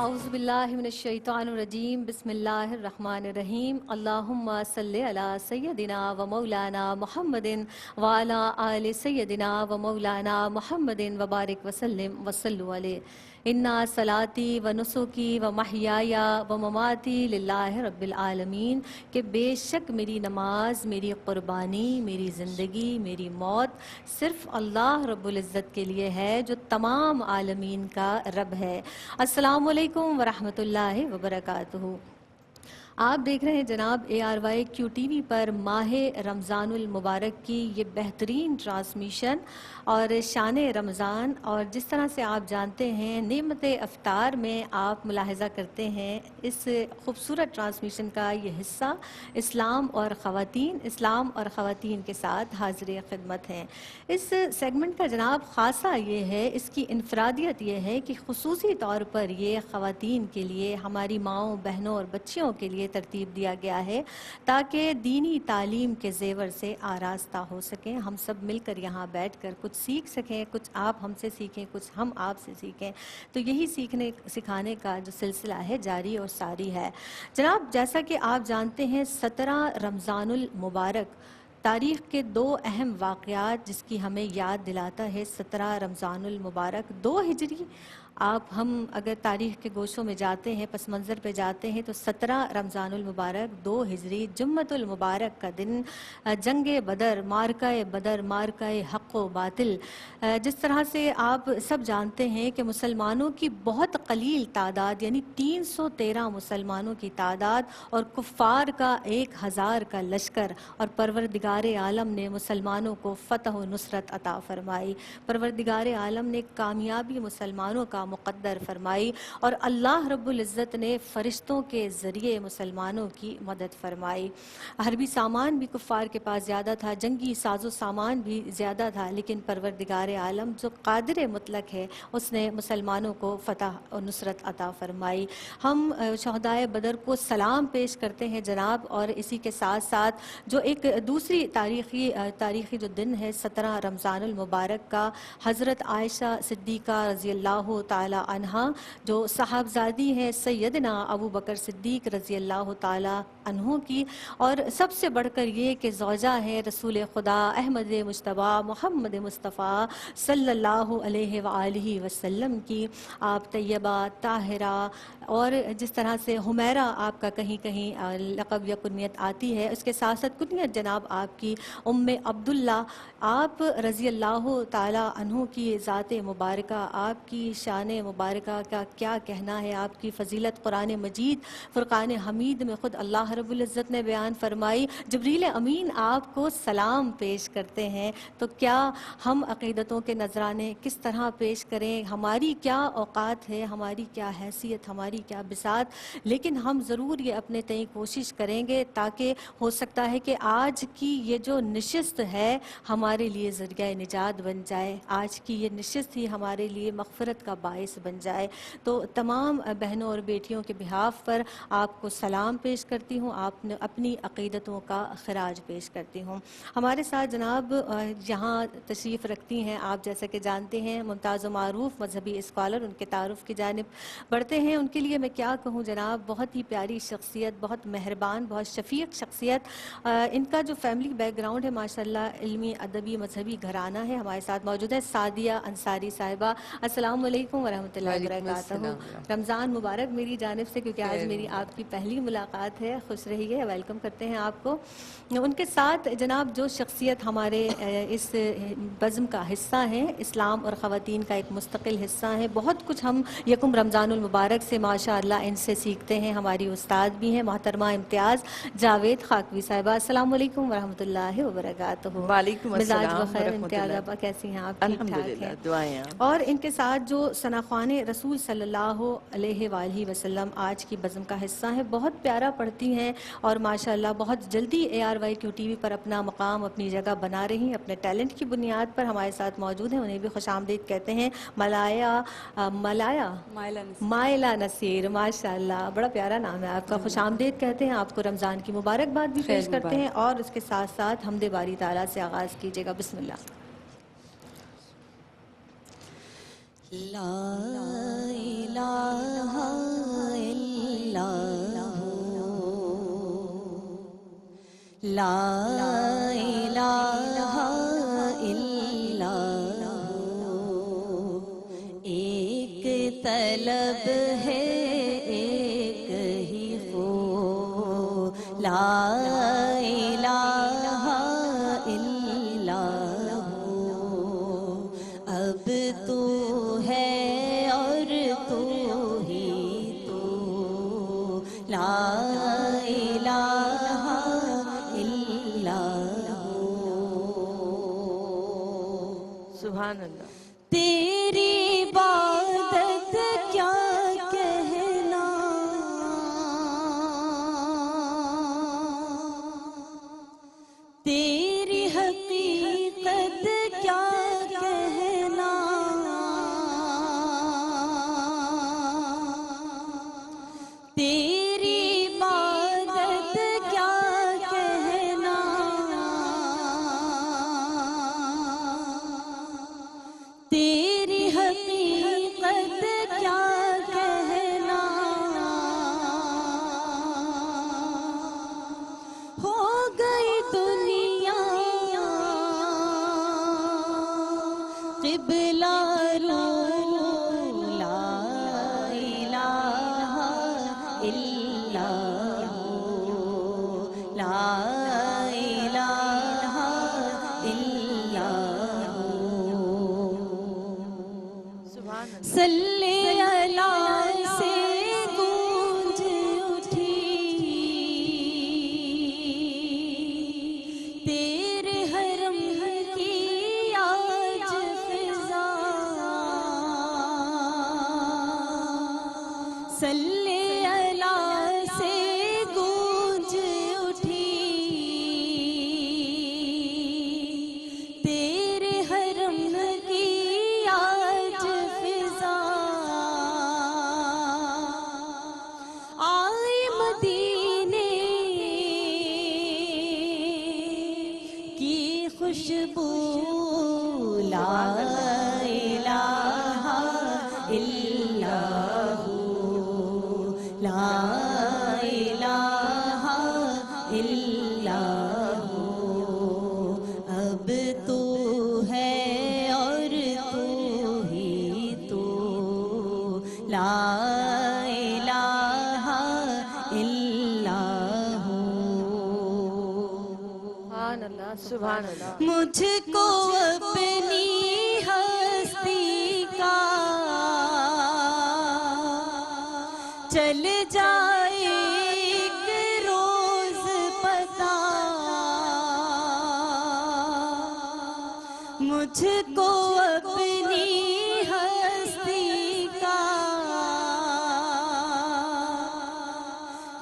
اعوذ باللہ من الشیطان الرجیم بسم اللہ الرحمن الرحیم اللہم صلی علی سیدنا و مولانا محمد وعلی آل سیدنا و مولانا محمد وبارک وسلم وصلوا علیہ انا صلاتی و نسکی و محیای و مماتی للہ رب العالمین کہ بے شک میری نماز، میری قربانی، میری زندگی، میری موت صرف اللہ رب العزت کے لیے ہے جو تمام عالمین کا رب ہے۔ السلام علیکم ورحمۃ اللہ وبرکاتہ۔ آپ دیکھ رہے ہیں جناب ARY QTV پر ماہ رمضان المبارک کی یہ بہترین ٹرانسمیشن اور شان رمضان، اور جس طرح سے آپ جانتے ہیں نعمت افطار میں آپ ملاحظہ کرتے ہیں اس خوبصورت ٹرانسمیشن کا یہ حصہ اسلام اور خواتین کے ساتھ حاضر خدمت ہیں۔ اس سیگمنٹ کا جناب خاصہ یہ ہے، اس کی انفرادیت یہ ہے کہ خصوصی طور پر یہ خواتین کے لیے، ہماری ماؤں، بہنوں اور بچیوں کے لیے ترتیب دیا گیا ہے تاکہ دینی تعلیم کے زیور سے آراستہ ہو سکیں، ہم سب مل کر یہاں بیٹھ کر کچھ سیکھ سکیں، کچھ آپ ہم سے سیکھیں، کچھ ہم آپ سے سیکھیں، تو یہی سکھانے کا جو سلسلہ ہے جاری اور ساری ہے۔ جناب جیسا کہ آپ جانتے ہیں 17 رمضان المبارک تاریخ کے دو اہم واقعات جس کی ہمیں یاد دلاتا ہے 17 رمضان المبارک 2 ہجری۔ ہم اگر تاریخ کے گوشوں میں جاتے ہیں، پس منظر پہ جاتے ہیں، تو 17 رمضان المبارک 2 ہجری جمعۃ المبارک کا دن، جنگ بدر، مارکہ حق و باطل۔ جس طرح سے آپ سب جانتے ہیں کہ مسلمانوں کی بہت قلیل تعداد یعنی 313 مسلمانوں کی تعداد اور کفار کا 1000 کا لشکر، اور پروردگار عالم نے مسلمانوں کو فتح و نصرت عطا فرمائی، پروردگار عالم نے کامیابی مسلمانوں کا مقدر فرمائی، اور اللہ رب العزت نے فرشتوں کے ذریعے مسلمانوں کی مدد فرمائی۔ حربی سامان بھی کفار کے پاس زیادہ تھا، جنگی ساز و سامان بھی زیادہ تھا، لیکن پروردگار عالم جو قادر مطلق ہے اس نے مسلمانوں کو فتح و نصرت عطا فرمائی۔ ہم شہدائے بدر کو سلام پیش کرتے ہیں جناب، اور اسی کے ساتھ ساتھ جو ایک دوسری تاریخی جو دن ہے 17 رمضان المبارک کا، حضرت عائشہ صدیقہ رضی اللہ تعالی عنہا جو صاحبزادی ہیں سیدنا ابو بکر صدیق رضی اللہ تعالی عنہ کی، اور سب سے بڑھ کر یہ کہ زوجہ ہے رسول خدا احمد مجتبی محمد مصطفیٰ صلی اللہ علیہ وآلہ وسلم کی، آپ طیبہ طاہرہ، اور جس طرح سے حمیرہ آپ کا کہیں کہیں لقب یا کنیت آتی ہے، اس کے ساتھ ساتھ کنیت جناب آپ کی عبداللہ، آپ رضی اللہ تعالی عنہ کی ذات مبارکہ، آپ کی شان مبارکہ کا کیا کہنا ہے، آپ کی فضیلت قرآن مجید فرقان حمید میں خود اللہ رب العزت نے بیان فرمائی۔ جبریل امین آپ کو سلام پیش کرتے ہیں، تو کیا ہم عقیدتوں کے نذرانے کس طرح پیش کریں، ہماری کیا اوقات ہے، ہماری کیا حیثیت، ہماری کیا بساط، لیکن ہم ضرور یہ اپنے تئیں کوشش کریں گے تاکہ ہو سکتا ہے کہ آج کی یہ جو نشست ہے ہمارے لیے ذریعہ نجات بن جائے، آج کی یہ نشست ہی ہمارے لیے مغفرت کا باعث بن جائے۔ تو تمام بہنوں اور بیٹیوں کے بہاف پر آپ کو سلام پیش کرتی ہوں، آپ نے اپنی عقیدتوں کا خراج پیش کرتی ہوں۔ ہمارے ساتھ جناب یہاں تشریف رکھتی ہیں، آپ جیسا کہ جانتے ہیں ممتاز و معروف مذہبی اسکالر، ان کے تعارف کی جانب بڑھتے ہیں۔ ان کے لیے میں کیا کہوں جناب، بہت ہی پیاری شخصیت، بہت مہربان، بہت شفیق شخصیت۔ ان کا جو فیملی بیک گراؤنڈ ہے ماشاءاللہ علمی ادبی مذہبی گھرانہ ہے۔ ہمارے ساتھ موجود ہے سعدیہ انصاری صاحبہ۔ السلام علیکم ورحمۃ اللہ وبرکاتہ۔ رمضان مبارک میری جانب سے، کیونکہ آج میری آپ کی پہلی ملاقات ہے، خوش رہیے، ویلکم کرتے ہیں آپ کو۔ ان کے ساتھ جناب جو شخصیت ہمارے اس بزم کا حصہ ہیں، اسلام اور خواتین کا ایک مستقل حصہ ہیں، بہت کچھ ہم یکم رمضان المبارک سے ماشاءاللہ ان سے سیکھتے ہیں۔ ہماری استاد بھی ہیں محترمہ امتیاز جاوید خاکوی صاحبہ۔ السلام علیکم ورحمۃ اللہ وبرکاتہ۔ وعلیکم السلام مزاج بخیر ورحمۃ امتیاز اللہ۔ ابا، کیسی ہیں آپ؟ ٹھیک ٹھاک الحمدللہ، ہیں؟ دعائیں آپ۔ اور ان کے ساتھ جو ثناخوان رسول صلی اللہ علیہ وآلہ وسلم آج کی بزم کا حصہ ہیں، بہت پیارا پڑھتی ہیں، اور ماشاءاللہ بہت جلدی ARY QTV پر اپنا مقام، اپنی جگہ بنا رہی ہیں، اپنے ٹیلنٹ کی بنیاد پر ہمارے ساتھ موجود ہیں۔ انہیں بھی خوش آمدید کہتے ہیں۔ مائلہ نصیر، ماشاءاللہ بڑا پیارا نام ہے آپ کا، خوش آمدید کہتے ہیں آپ کو، رمضان کی مبارکباد بھی پیش کرتے ہیں، اور اس کے ساتھ ساتھ حمد باری تعالیٰ سے آغاز کیجیے گا۔ بسم اللہ۔ لا الہ لا الہ الا ایک طلب ہے ایک ہی خو لا الہ الا اب تو ہے اور تو ہی تو لا الہ الا سبحان اللہ. تیری عبادت کیا کہنا تیری حقیقت کیا کہنا تیری عبادت کیا کہنا تیری حقیقت کیا کہنا ہو گئی دنیا قبلہ رو لا الہ الا لا الہ الا سبحان اللہ. صلی علی سے گونج اٹھی تیرے حرم کی آج فضا صلی علی سے گونج اٹھی تیرے حرم کی آج فضا آئی مدینے کی خوشبو لا الہ الا لا الہ الا اب تو ہے اور تو ہی تو لا الہ الا سبحان اللہ. سبحان اللہ. مجھ کو اپنی ہستی کا چل جائے ایک روز پتا مجھ کو اپنی ہستی کا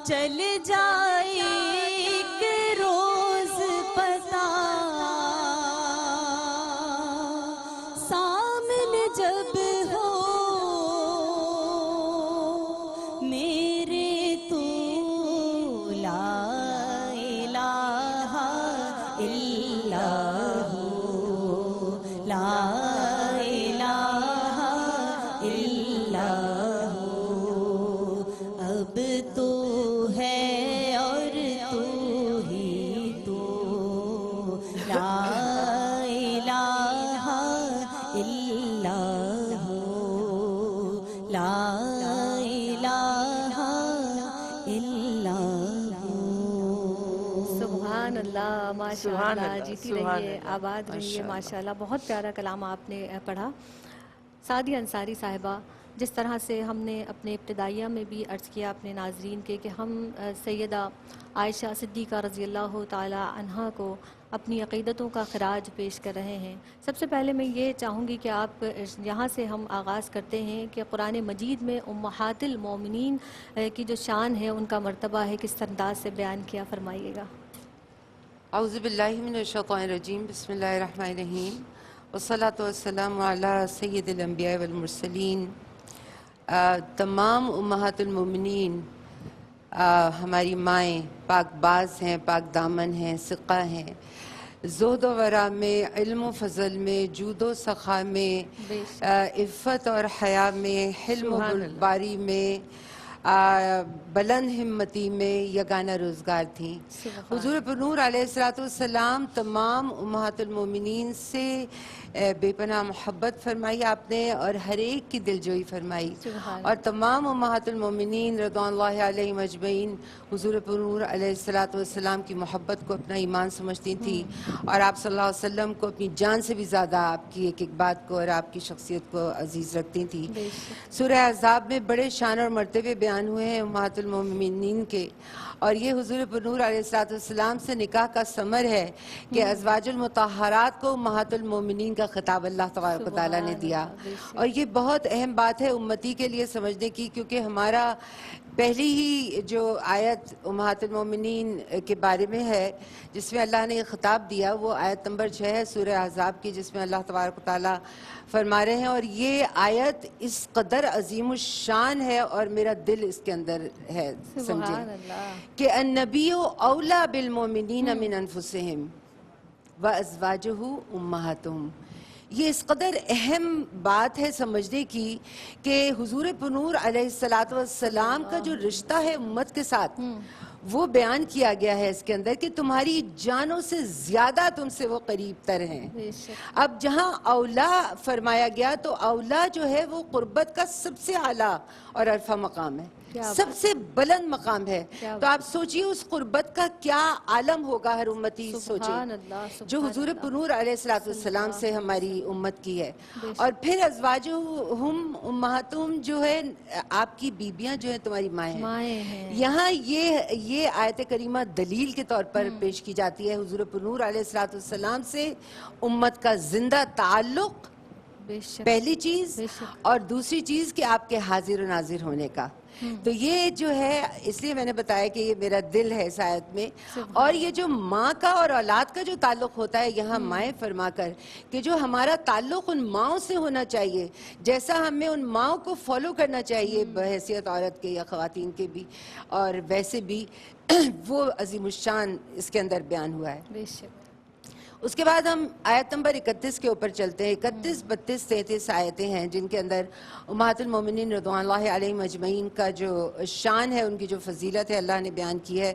چل جائے ایک روز پتا سامنے جب ہو میرے تو لا الہ الا لا الہ الا اب تو ہے اور تو ہی تو لا الہ الا لا الہ الا سبحان اللہ. ماشاء سبحان اللہ. اللہ. جیتی سبحان رہیے اللہ. آباد رہیے ماشاء اللہ. ماشاء اللہ. بہت پیارا کلام آپ نے پڑھا. سعدیہ انصاری صاحبہ، جس طرح سے ہم نے اپنے ابتدائیہ میں بھی عرض کیا اپنے ناظرین کے کہ ہم سیدہ عائشہ صدیقہ رضی اللہ تعالی عنہا کو اپنی عقیدتوں کا خراج پیش کر رہے ہیں. سب سے پہلے میں یہ چاہوں گی کہ آپ یہاں سے ہم آغاز کرتے ہیں کہ قرآن مجید میں امہات المومنین کی جو شان ہے، ان کا مرتبہ ہے، کس انداز سے بیان کیا، فرمائیے گا. اعوذ باللہ من الشیطان الرجیم. بسم اللہ الرحمن الرحیم. والصلاة والسلام علی سید الانبیاء والمرسلین. تمام امہات المومنین ہماری مائیں پاک باز ہیں، پاک دامن ہیں، ثقہ ہیں. زہد و ورع میں، علم و فضل میں، جود و سخا میں، عفت اور حیا میں، حلم و سبحان اللہ. بردباری میں، بلند ہمتی میں یگانہ روزگار تھیں. حضور پر نور علیہ السلام تمام امہات المومنین سے بے پناہ محبت فرمائی آپ نے اور ہر ایک کی دلجوئی فرمائی. اور تمام امہات المومنین رضوان اللہ علیہم اجمعین حضور پر نور علیہ السلام کی محبت کو اپنا ایمان سمجھتی تھی اور آپ صلی اللہ علیہ وسلم کو اپنی جان سے بھی زیادہ آپ کی ایک ایک بات کو اور آپ کی شخصیت کو عزیز رکھتی تھیں. سورہ احزاب میں بڑے شان اور مرتبے بیان ہوئے ہیں امہات المومنین کے، اور یہ حضور پر نور علیہ السلام سے نکاح کا ثمر ہے کہ ازواج المطہرات کو امہات المومنین کا خطاب اللہ تبارک و تعالیٰ نے دیا. اور یہ بہت اہم بات ہے امتی کے لیے سمجھنے کی، کیونکہ ہمارا پہلی ہی جو آیت امہات المومنین کے بارے میں ہے جس میں اللہ نے یہ خطاب دیا وہ آیت نمبر 6 ہے سورہ احزاب کی، جس میں اللہ تبارک و تعالیٰ فرما رہے ہیں. اور یہ آیت اس قدر عظیم الشان ہے اور میرا دل اس کے اندر ہے، سمجھیں کہ النبی اولا بالمومنین من انفسہم وازواجہ امہاتہم. یہ اس قدر اہم بات ہے سمجھنے کی کہ حضور پر نور علیہ السلام کا جو رشتہ ہے امت کے ساتھ وہ بیان کیا گیا ہے اس کے اندر کہ تمہاری جانوں سے زیادہ تم سے وہ قریب تر ہیں. اب جہاں اولا فرمایا گیا تو اولا جو ہے وہ قربت کا سب سے اعلیٰ اور عرفہ مقام ہے، سب سے بلند مقام ہے. تو آپ سوچئے اس قربت کا کیا عالم ہوگا ہر امتی سوچے جو حضور پر نور علیہ السلام سے ہماری امت کی ہے. اور پھر ازواجہم امہاتہم جو ہے آپ کی بیبیاں جو ہیں تمہاری مائیں ہیں. یہاں یہ آیت کریمہ دلیل کے طور پر پیش کی جاتی ہے حضور پر نور علیہ السلام سے امت کا زندہ تعلق، پہلی چیز، اور دوسری چیز کہ آپ کے حاضر و ناظر ہونے کا. تو یہ جو ہے اس لیے میں نے بتایا کہ یہ میرا دل ہے اس آیت میں. اور یہ جو ماں کا اور اولاد کا جو تعلق ہوتا ہے یہاں مائیں فرما کر کہ جو ہمارا تعلق ان ماؤں سے ہونا چاہیے جیسا ہمیں ان ماؤں کو فالو کرنا چاہیے بحیثیت عورت کے یا خواتین کے بھی، اور ویسے بھی وہ عظیم الشان اس کے اندر بیان ہوا ہے. اس کے بعد ہم آیت نمبر 31 کے اوپر چلتے ہیں. 31، 32، 33 آیتیں ہیں جن کے اندر امہات المومنین رضوان اللہ علیہم اجمعین کا جو شان ہے، ان کی جو فضیلت ہے اللہ نے بیان کی ہے.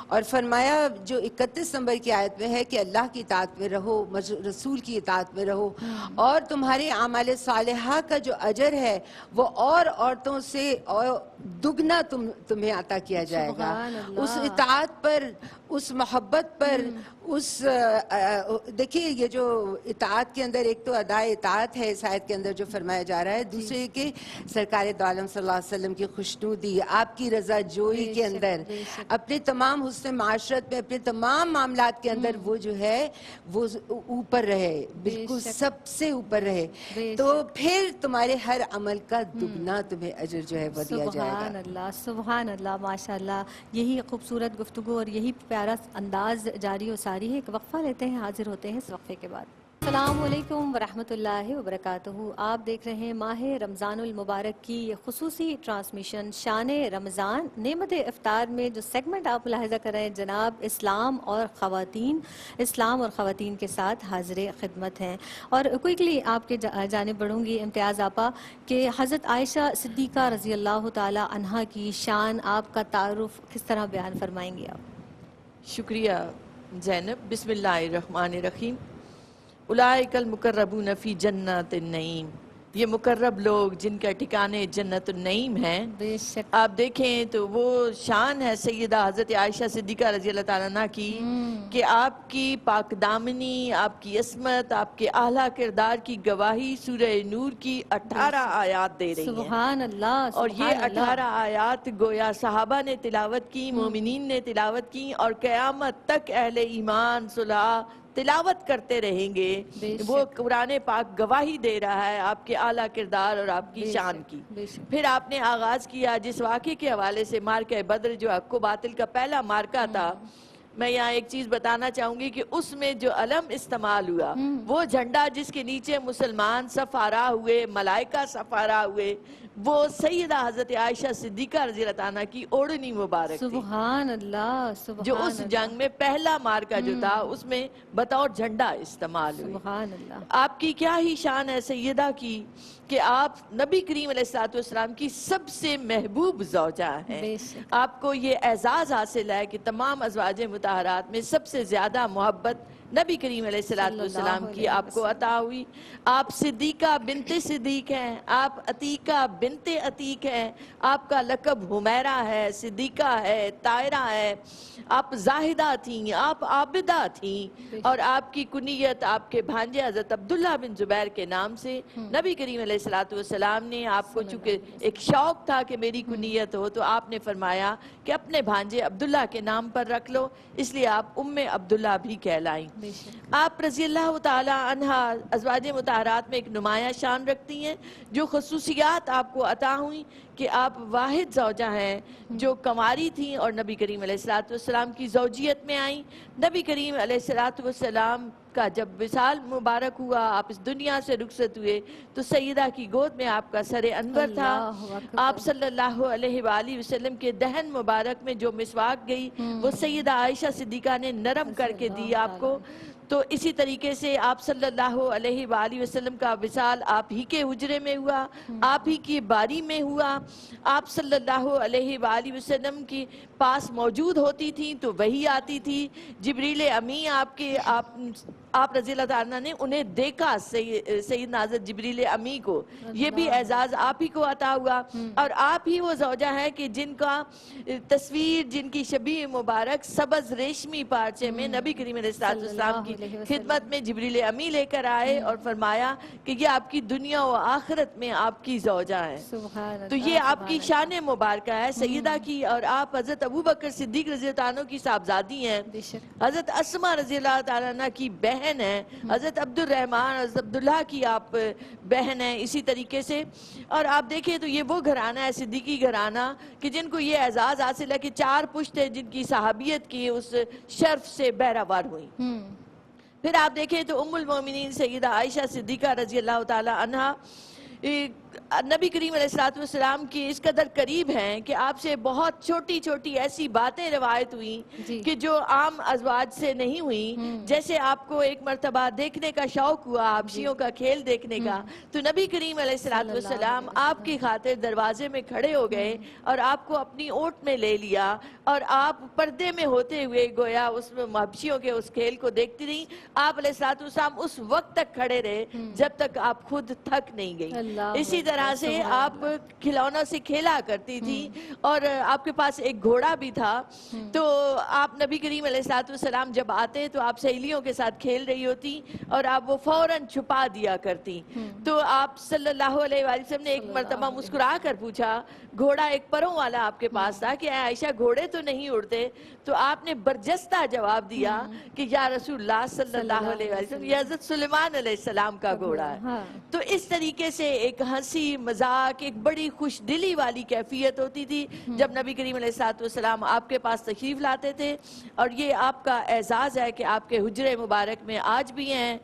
اور فرمایا جو 31 نمبر کی آیت میں ہے کہ اللہ کی اطاعت میں رہو، رسول کی اطاعت میں رہو، اور تمہارے اعمال صالحہ کا جو اجر ہے وہ اور عورتوں سے دگنا تمہیں عطا کیا جائے گا. اس اطاعت پر، اس محبت پر، اس دیکھیے یہ جو اطاعت کے اندر ایک تو ادائے اطاعت ہے اس آیت کے اندر جو فرمایا جا رہا ہے، دوسرے کہ سرکار دو عالم صلی اللہ علیہ وسلم کی خوشنودی، آپ کی رضا جوئی کے اندر، اپنے تمام حسن معاشرت میں، اپنے تمام معاملات کے اندر وہ جو ہے وہ اوپر رہے، بالکل سب سے اوپر رہے. تو پھر تمہارے ہر عمل کا دگنا تمہیں اجر جو ہے وہ دیا جائے گا. سبحان اللہ، سبحان اللہ، ماشاء اللہ. یہی خوبصورت گفتگو اور یہی پیارا انداز جاری و ساری ہے. ایک وقفہ لیتے ہیں، حاضر ہوتے ہیں اس وقفے کے بعد. السلام علیکم ورحمۃ اللہ وبرکاتہ. آپ دیکھ رہے ہیں ماہ رمضان المبارک کی یہ خصوصی ٹرانسمیشن شان رمضان. نعمت افطار میں جو سیگمنٹ آپ ملاحظہ کر رہے ہیں جناب اسلام اور خواتین کے ساتھ حاضر خدمت ہیں. اور کوئکلی آپ کے جانب بڑھوں گی امتیاز آپا کہ حضرت عائشہ صدیقہ رضی اللہ تعالی عنہا کی شان، آپ کا تعارف کس طرح بیان فرمائیں گے آپ؟ شکریہ زینب. بسم اللہ الرحمن الرحیم. اولئک المقربون فی جنات النعیم. یہ مقرب لوگ جن کا ٹھکانے جنت النعیم ہیں. بے شک آپ دیکھیں تو وہ شان ہے سیدہ حضرت عائشہ صدیقہ رضی اللہ تعالیٰ عنہ کی کہ آپ کی پاک دامنی، آپ کی عصمت، آپ کے اعلیٰ کردار کی گواہی سورہ نور کی 18 آیات دے رہی ہیں. سبحان اللہ. اور یہ 18 آیات گویا صحابہ نے تلاوت کی، مومنین نے تلاوت کی، اور قیامت تک اہل ایمان صلح تلاوت کرتے رہیں گے. وہ قرآن پاک گواہی دے رہا ہے آپ کے اعلیٰ کردار اور آپ کی شان کی. پھر آپ نے آغاز کیا جس واقعے کے حوالے سے مارکہ بدر جو حق و باطل کا پہلا مارکہ تھا. میں یہاں ایک چیز بتانا چاہوں گی کہ اس میں جو علم استعمال ہوا، وہ جھنڈا جس کے نیچے مسلمان صف آرا ہوئے، ملائکہ صف آرا ہوئے، وہ سیدہ حضرت عائشہ صدیقہ رضی اللہ عنہ کی اوڑھنی مبارک تھی، سبحان اللہ، سبحان جو اس جنگ میں پہلا مارکا جو تھا اس میں بطور جھنڈا استعمال ہوئی۔ سبحان اللہ، آپ کی کیا ہی شان ہے سیدہ کی کہ آپ نبی کریم علیہ السلام کی سب سے محبوب زوجہ ہیں۔ بے شک۔ آپ کو یہ اعزاز حاصل ہے کہ تمام ازواج مطہرات میں سب سے زیادہ محبت نبی کریم علیہ السلام کی آپ کو عطا ہوئی۔ آپ صدیقہ بنت صدیق ہیں، آپ عتیقہ بنت عتیق ہیں، آپ کا لقب حمیرہ ہے، صدیقہ ہے، طاہرہ ہے، آپ زاہدہ تھیں، آپ عابدہ تھیں، اور آپ کی کنیت آپ کے بھانجے حضرت عبداللہ بن زبیر کے نام سے نبی کریم علیہ السلام نے آپ کو، چونکہ ایک شوق تھا کہ میری کنیت ہو، تو آپ نے فرمایا کہ اپنے بھانجے عبداللہ کے نام پر رکھ لو، اس لیے آپ ام عبداللہ بھی کہلائیں۔ بے شک۔ آپ رضی اللہ تعالی عنہ ازواج مطہرات میں ایک نمایاں شان رکھتی ہیں، جو خصوصیات آپ کو عطا ہوئیں کہ آپ واحد زوجہ ہیں جو کنواری تھیں اور نبی کریم علیہ السلام کی زوجیت میں آئیں۔ نبی کریم علیہ السلام کا جب وصال مبارک ہوا، آپ اس دنیا سے رخصت ہوئے، تو سیدہ کی گود میں آپ کا سر انور تھا۔ اللہ اکبر۔ آپ صلی اللہ علیہ وآلہ وسلم کے دہن مبارک میں جو مسواک گئی وہ سیدہ عائشہ صدیقہ نے نرم کر کے دی آپ کو۔ تو اسی طریقے سے آپ صلی اللہ علیہ وآلہ وسلم کا وصال آپ ہی کے حجرے میں ہوا، آپ ہی کی باری میں ہوا۔ آپ صلی اللہ علیہ وآلہ وسلم کی پاس موجود ہوتی تھیں تو وہی آتی تھی۔ جبریل امی آپ رضی اللہ عنہ نے انہیں دیکھا، سیدنا حضرت جبریل امی کو، یہ بھی اعزاز آپ ہی کو عطا ہوا۔ اور آپ ہی وہ زوجہ ہیں کہ جن کا تصویر، جن کی شبیہ مبارک سبز ریشمی پارچے میں نبی کریم علیہ السلام کی خدمت میں جبریل امی لے کر آئے اور فرمایا کہ یہ آپ کی دنیا و آخرت میں آپ کی زوجہ ہے۔ سبحان تو اللہ، یہ آپ کی شان مبارکہ ہے سیدہ کی، اور آپ حضرت ابوبکر صدیق رضی اللہ عنہ کی صاحبزادی ہیں، بے شک۔ حضرت اسماء رضی اللہ تعالیٰ عنہ کی بہن ہیں، حضرت عبد الرحمن حضرت عبداللہ کی آپ بہن ہیں اسی طریقے سے۔ اور آپ دیکھیں تو یہ وہ گھرانہ ہے صدیقی گھرانہ کہ جن کو یہ اعزاز حاصل ہے کہ 4 پشتیں جن کی صحابیت کی اس شرف سے بہرہوار ہوئیں۔ پھر آپ دیکھیں تو ام المومنین سیدہ عائشہ صدیقہ رضی اللہ تعالی عنہ نبی کریم علیہ السلام کی اس قدر قریب ہیں کہ آپ سے بہت چھوٹی چھوٹی ایسی باتیں روایت ہوئیں کہ جو عام ازواج سے نہیں ہوئیں۔ جیسے آپ کو ایک مرتبہ دیکھنے کا شوق ہوا حبشیوں کا کھیل دیکھنے کا، تو نبی کریم علیہ السلام آپ کی خاطر دروازے میں کھڑے ہو گئے اور آپ کو اپنی اوٹ میں لے لیا، اور آپ پردے میں ہوتے ہوئے گویا اس حبشیوں کے اس کھیل کو دیکھتی رہی۔ آپ علیہ السلام اس وقت تک کھڑے رہے جب تک آپ خود تھک نہیں گئی۔ اسی طرح سے آپ کھلونوں سے کھیلا کرتی تھی، اور آپ کے پاس ایک گھوڑا بھی تھا، تو آپ نبی کریم علیہ السلام جب آتے تو آپ سہیلیوں کے ساتھ کھیل رہی ہوتی اور آپ وہ فوراً چھپا دیا کرتی۔ تو آپ صلی اللہ علیہ وآلہ وسلم نے ایک مرتبہ مسکرا کر پوچھا، گھوڑا ایک پروں والا آپ کے پاس تھا، کہ اے عائشہ گھوڑے تو نہیں اڑتے؟ تو آپ نے برجستہ جواب دیا کہ یا رسول اللہ صلی اللہ علیہ وآلہ وسلم، یہ حضرت سلیمان علیہ السلام کا گھوڑا ہے۔ تو اس طریقے سے ایک ہنسی مذاق، ایک بڑی خوش دلی والی کیفیت ہوتی تھی جب نبی کریم علیہ السلام آپ کے پاس تشریف لاتے تھے، اور یہ آپ کا اعزاز ہے کہ آپ کے حجرے مبارک میں آج بھی ہیں،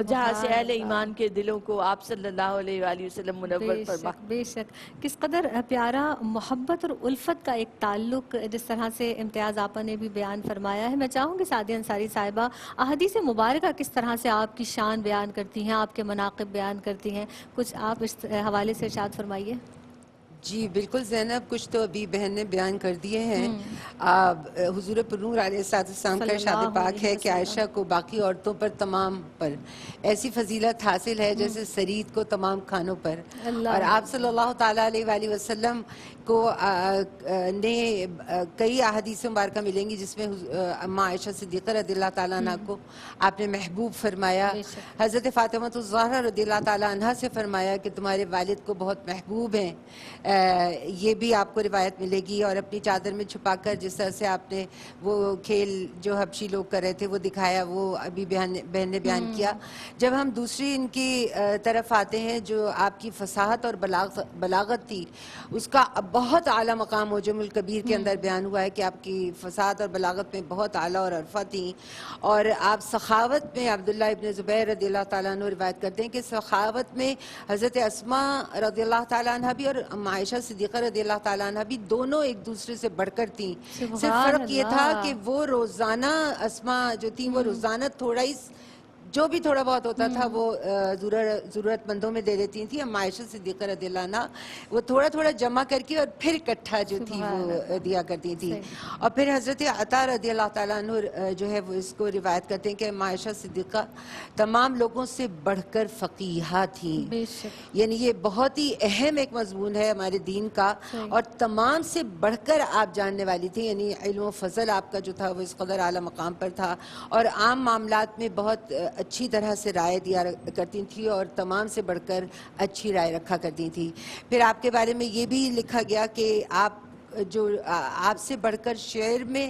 جہاں سے اہل ایمان کے دلوں کو آپ صلی اللہ علیہ وآلہ وسلم منور فرما۔ بے شک، کس قدر پیارا محبت اور الفت کا ایک تعلق جس طرح سے امتیاز آپا نے بھی بیان فرمایا ہے۔ میں چاہوں گی سعدیہ انصاری صاحبہ احادیث مبارکہ کس طرح سے آپ کی شان بیان کرتی ہیں، آپ کے مناقب بیان کرتی ہیں، کچھ آپ اس حوالے سے ارشاد فرمائیے۔ جی بالکل زینب، کچھ تو ابھی بہن نے بیان کر دیے ہیں۔ حضور پر نور علیہ السلام کا ارشاد پاک ہے کہ عائشہ کو باقی عورتوں پر تمام پر ایسی فضیلت حاصل ہے جیسے سرید کو تمام کھانوں پر، اور آپ صلی اللہ تعالیٰ علیہ وآلہ وسلم کو نے کئی احادیث مبارکہ ملیں گی جس میں اماں عائشہ صدیقہ رضی اللہ تعالیٰ عنہ کو آپ نے محبوب فرمایا۔ حضرت فاطمہ الزہرا رضی اللہ تعالیٰ عنہ سے فرمایا کہ تمہارے والد کو بہت محبوب ہیں، یہ بھی آپ کو روایت ملے گی۔ اور اپنی چادر میں چھپا کر جس طرح سے آپ نے وہ کھیل جو حبشی لوگ کر رہے تھے وہ دکھایا، وہ ابھی بہن نے بیان کیا۔ جب ہم دوسری ان کی طرف آتے ہیں، جو آپ کی فصاحت اور بلاغت تھی، اس کا بہت اعلیٰ مقام موجم الکبیر کے اندر بیان ہوا ہے کہ آپ کی فصاحت اور بلاغت میں بہت اعلیٰ اور عرفہ تھیں، اور آپ سخاوت میں عبداللہ ابن زبیر رضی اللہ تعالیٰ عنہ روایت کرتے ہیں کہ سخاوت میں حضرت اسماء رضی اللہ تعالیٰ عنہ بھی اور عائشہ صدیقہ رضی اللہ تعالیٰ عنہ بھی دونوں ایک دوسرے سے بڑھ کر تھیں. صرف سبحان فرق یہ تھا اللہ. کہ وہ روزانہ اسما جو تھیں وہ روزانہ تھوڑا ہی جو بھی تھوڑا بہت ہوتا تھا وہ ضرورت مندوں میں دے دیتی تھیں. اما عائشہ صدیقہ رضی اللہ عنہ وہ تھوڑا تھوڑا جمع کر کے اور پھر اکٹھا جو تھی وہ دیا کرتی تھیں. اور پھر حضرت عطا رضی اللہ تعالیٰ عنہ جو ہے وہ اس کو روایت کرتے ہیں کہ اما عائشہ صدیقہ تمام لوگوں سے بڑھ کر فقیہہ تھیں. بے شک. یعنی یہ بہت ہی اہم ایک مضمون ہے ہمارے دین کا اور تمام سے بڑھ کر آپ جاننے والی تھی. یعنی علم و فضل آپ کا جو تھا وہ اس قدر اعلیٰ مقام پر تھا اور عام معاملات میں بہت اچھی طرح سے رائے دیا کرتی تھی اور تمام سے بڑھ کر اچھی رائے رکھا کرتی تھی. پھر آپ کے بارے میں یہ بھی لکھا گیا کہ آپ سے بڑھ کر شعر میں،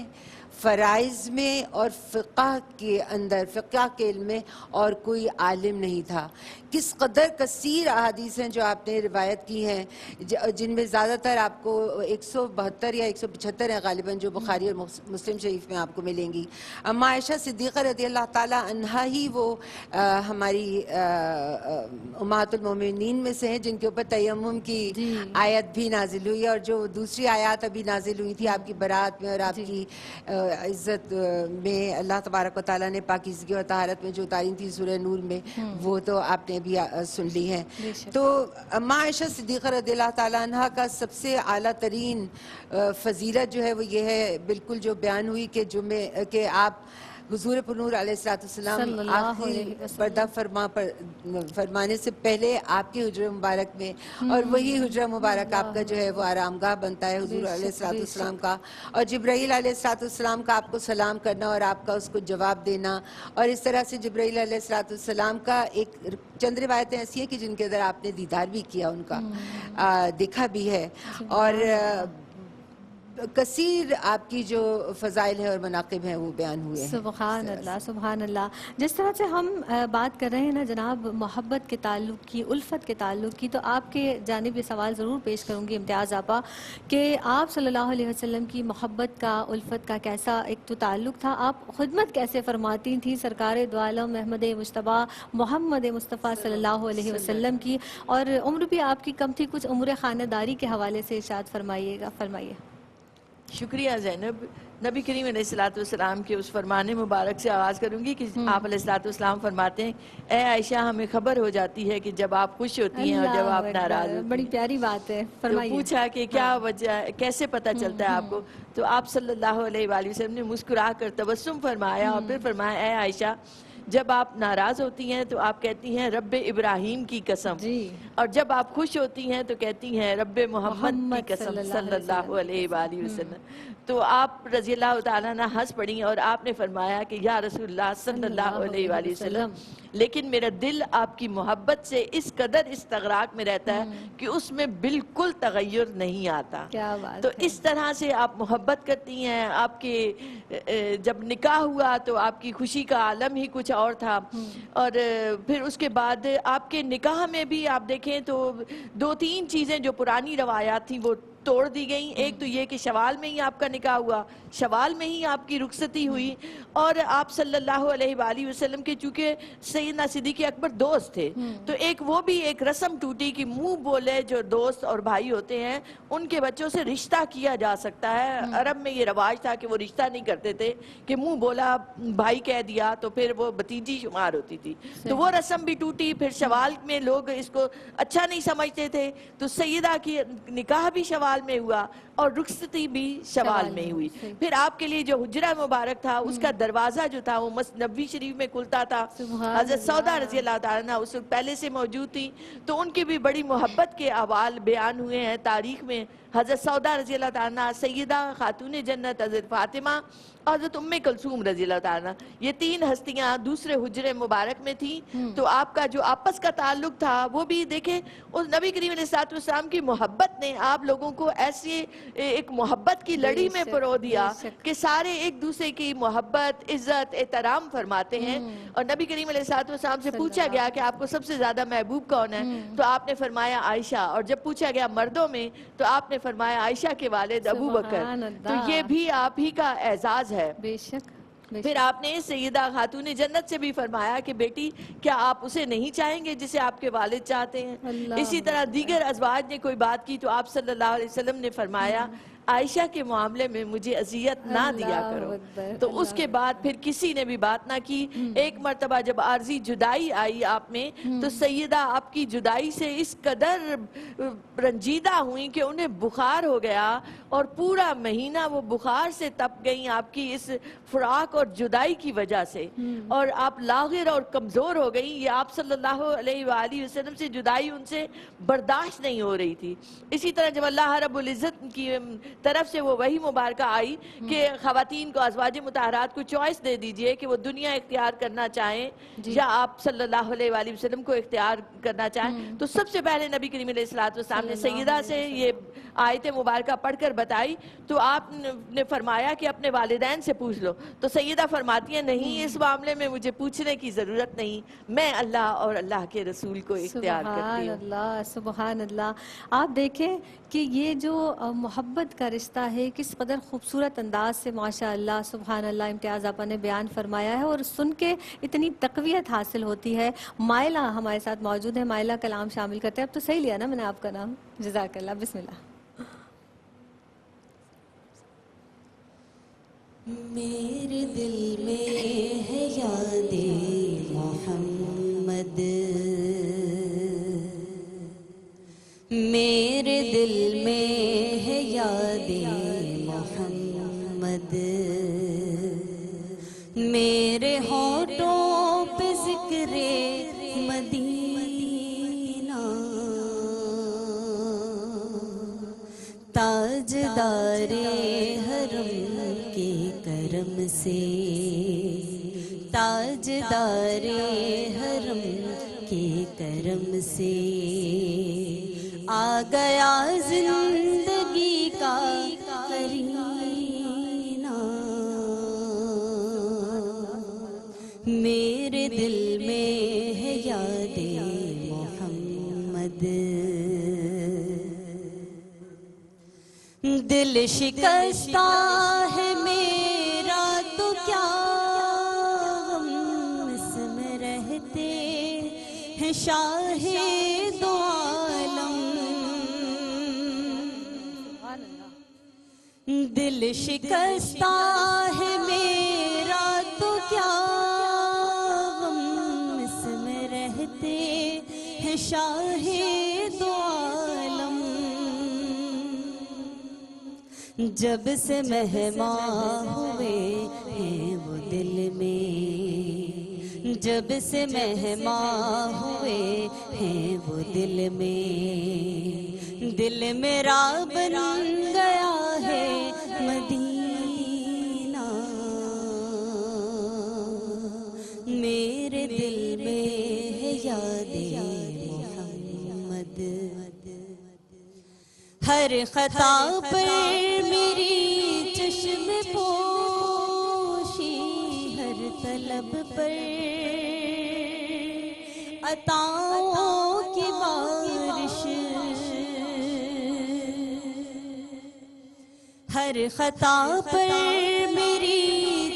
فرائض میں اور فقہ کے اندر، فقہ کے علم میں اور کوئی عالم نہیں تھا. کس قدر کثیر احادیث ہیں جو آپ نے روایت کی ہیں جن میں زیادہ تر آپ کو 172 یا 175 ہیں غالباً جو بخاری اور مسلم شریف میں آپ کو ملیں گی. اما عائشہ صدیقہ رضی اللہ تعالیٰ عنہا ہی وہ ہماری امہات المومنین میں سے ہیں جن کے اوپر تیمم کی آیت بھی نازل ہوئی اور جو دوسری آیات ابھی نازل ہوئی تھی آپ کی برات میں اور آپ کی عزت میں اللہ تبارک و تعالیٰ نے پاکیزگی اور طہارت میں جو اتاری تھی سورہ نور میں، وہ تو آپ نے بھی سن لی ہیں. تو اما عائشہ صدیقہ رضی اللہ تعالیٰ عنہ کا سب سے اعلیٰ ترین فضیلت جو ہے وہ یہ ہے بالکل جو بیان ہوئی کہ آپ حضور پر نور علیہ السلام آخری پردہ فرمانے سے پہلے آپ کے حجرہ مبارک میں اور وہی حجرہ مبارک آپ کا جو ہے وہ آرام گاہ بنتا ہے حضور علیہ السلام کا، اور جبرائیل علیہ السلام کا آپ کو سلام کرنا اور آپ کا اس کو جواب دینا. اور اس طرح سے جبرائیل علیہ السلام کا ایک چند روایتیں ایسی ہیں کہ جن کے اندر آپ نے دیدار بھی کیا، ان کا دیکھا بھی ہے. اور کثیر آپ کی جو فضائل ہیں اور مناقب ہیں وہ بیان ہوئے ہیں. سبحان اللہ سبحان اللہ. جس طرح سے ہم بات کر رہے ہیں نا جناب محبت کے تعلق کی، الفت کے تعلق کی، تو آپ کے جانب یہ سوال ضرور پیش کروں گی امتیاز آپا کہ آپ صلی اللہ علیہ وسلم کی محبت کا، الفت کا کیسا ایک تو تعلق تھا؟ آپ خدمت کیسے فرماتی تھیں سرکار دو عالم احمد مجتبیٰ محمد مصطفیٰ صلی اللہ علیہ وسلم کی؟ اور عمر بھی آپ کی کم تھی، کچھ امور خانہ داری کے حوالے سے ارشاد فرمائیے. شکریہ زینب. نبی کریم علیہ السلام کے اس فرمان مبارک سے آغاز کروں گی کہ آپ علیہ السلام فرماتے ہیں اے عائشہ ہمیں خبر ہو جاتی ہے کہ جب آپ خوش ہوتی ہیں اور جب آپ ناراض ہوتی ہیں. بڑی پیاری بات ہے، فرمائیے. پوچھا کہ کیا وجہ ہے، کیسے پتہ چلتا ہے آپ کو؟ تو آپ صلی اللہ علیہ وآلہ وسلم نے مسکرا کر تبسم فرمایا اور پھر فرمایا اے عائشہ جب آپ ناراض ہوتی ہیں تو آپ کہتی ہیں رب ابراہیم کی قسم، اور جب آپ خوش ہوتی ہیں تو کہتی ہیں رب محمد کی قسم صلی اللہ علیہ وآلہ وسلم. تو آپ رضی اللہ تعالیٰ عنہ ہنس پڑی اور آپ نے فرمایا کہ یا رسول اللہ صلی اللہ علیہ وآلہ وسلم لیکن میرا دل آپ کی محبت سے اس قدر استغراق میں رہتا ہے کہ اس میں بالکل تغیر نہیں آتا. تو اس طرح سے آپ محبت کرتی ہیں. آپ کے جب نکاح ہوا تو آپ کی خوشی کا عالم ہی کچھ اور تھا، اور پھر اس کے بعد آپ کے نکاح میں بھی آپ دیکھیں تو 2-3 چیزیں جو پرانی روایات تھیں وہ توڑ دی گئیں. ایک تو یہ کہ شوال میں ہی آپ کا نکاح ہوا، شوال میں ہی آپ کی رخصتی ہوئی، اور آپ صلی اللہ علیہ وآلہ وسلم کے چونکہ سیدنا صدیق اکبر دوست تھے تو ایک وہ بھی ایک رسم ٹوٹی کہ منہ بولے جو دوست اور بھائی ہوتے ہیں ان کے بچوں سے رشتہ کیا جا سکتا ہے. عرب میں یہ رواج تھا کہ وہ رشتہ نہیں کرتے تھے کہ منہ بولا بھائی کہہ دیا تو پھر وہ بھتیجی شمار ہوتی تھی. تو وہ رسم بھی ٹوٹی. پھر شوال میں لوگ اس کو اچھا نہیں سمجھتے تھے تو سیدہ کی نکاح بھی شوال میں ہوا اور رخصتی بھی شوال میں ہوئی. پھر آپ کے لیے جو حجرہ مبارک تھا اس کا دروازہ جو تھا وہ مسجد نبوی شریف میں کھلتا تھا. حضرت سودا رضی اللہ تعالیٰ عنہ اس وقت پہلے سے موجود تھی تو ان کی بھی بڑی محبت کے احوال بیان ہوئے ہیں تاریخ میں. حضرت سودا رضی اللہ تعالیٰ عنہ، سیدہ خاتون جنت حضرت فاطمہ اور حضرت ام کلثوم رضی اللہ تعالیٰ عنہ، یہ 3 ہستیاں دوسرے حجرے مبارک میں تھیں. تو آپ کا جو آپس کا تعلق تھا وہ بھی دیکھیں اس نبی کریم علیہ السلام کی محبت نے آپ لوگوں کو ایسی ایک محبت کی لڑی میں پرو دیا کہ سارے ایک دوسرے کی محبت، عزت، احترام فرماتے ہیں. اور نبی کریم علیہ السلام سے پوچھا گیا کہ آپ کو سب سے زیادہ محبوب کون ہے تو آپ نے فرمایا عائشہ، اور جب پوچھا گیا مردوں میں تو آپ نے فرمایا عائشہ کے والد ابو بکر. تو یہ بھی آپ ہی کا اعزاز ہے. بے شک. پھر آپ نے سیدہ خاتون جنت سے بھی فرمایا کہ بیٹی کیا آپ اسے نہیں چاہیں گے جسے آپ کے والد چاہتے ہیں؟ اسی طرح دیگر ازواج نے کوئی بات کی تو آپ صلی اللہ علیہ وسلم نے فرمایا عائشہ کے معاملے میں مجھے اذیت نہ دیا کرو. تو اس کے بعد پھر کسی نے بھی بات نہ کی. ایک مرتبہ جب عارضی جدائی آئی آپ میں تو سیدہ آپ کی جدائی سے اس قدر رنجیدہ ہوئیں کہ انہیں بخار ہو گیا اور پورا مہینہ وہ بخار سے تپ گئیں آپ کی اس فراق اور جدائی کی وجہ سے, اور آپ لاغر اور کمزور ہو گئیں. یہ آپ صلی اللہ علیہ وآلہ وسلم سے جدائی ان سے برداشت نہیں ہو رہی تھی. اسی طرح جب اللہ رب العزت کی طرف سے وہ وحی مبارکہ آئی کہ خواتین کو ازواج مطہرات کو چوائس دے دیجئے کہ وہ دنیا اختیار کرنا چاہیں یا آپ صلی اللہ علیہ وآلہ وسلم کو اختیار کرنا چاہیں, تو سب سے پہلے نبی کریم علیہ السلام نے سیدہ سے یہ آیت مبارکہ پڑھ کر بتائی. تو آپ نے فرمایا کہ اپنے والدین سے پوچھ لو. تو سیدہ فرماتی ہیں نہیں, اس معاملے میں مجھے پوچھنے کی ضرورت نہیں, میں اللہ اور اللہ کے رسول کو اختیار کرتی ہوں. سبحان اللہ, سبحان اللہ. آپ دیکھیں کہ یہ جو محبت کا رشتہ ہے کس قدر خوبصورت انداز سے ماشاء اللہ سبحان اللہ امتیاز آپا نے بیان فرمایا ہے, اور سن کے اتنی تقویت حاصل ہوتی ہے. مائلہ ہمارے ساتھ موجود ہے, مائلہ کلام شامل کرتے ہیں. اب تو صحیح لیا نا میں نے آپ کا نام؟ جزاک اللہ, بسم اللہ. میرے دل میں ہے یاد محمد, میرے دل میں ہے یاد محمد, میرے ہونٹوں پہ ذکر مدینہ, تاجدار حرم کے کرم سے, تاجدار حرم کے کرم سے آ گیا زندگی کا قرینہ. میرے دل میں ہے یاد محمد, دل شکستہ ہے میرا تو کیا غم, اس میں رہتے ہیں شاہ دو عالم. دل شکستہ ہے میرا تو کیا غم, اس میں رہتے ہیں شاہ دو عالم. جب سے مہمان ہوئے ہیں وہ دل میں, جب سے مہمان ہوئے ہیں وہ دل میں, دل میرا بن گیا ہے مدینہ. میرے دل میں ہے یاد محمد, ہر خطا پر میری چشم پوشی, ہر طلب پر عطاؤں کی بارش, ہر خطا پر میری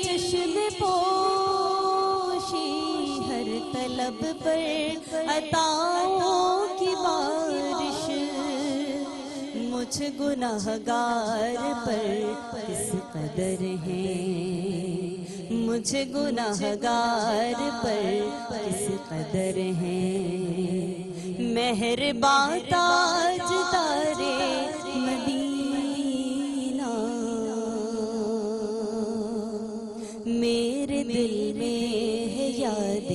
چشم پوشی, ہر طلب پر عطاؤں کی بارش. مجھ گناہگار پر کس قدر ہے, مجھ گناہگار پر کس قدر ہے, مہرباں تاجدار مدینہ. میرے دل میں ہے یاد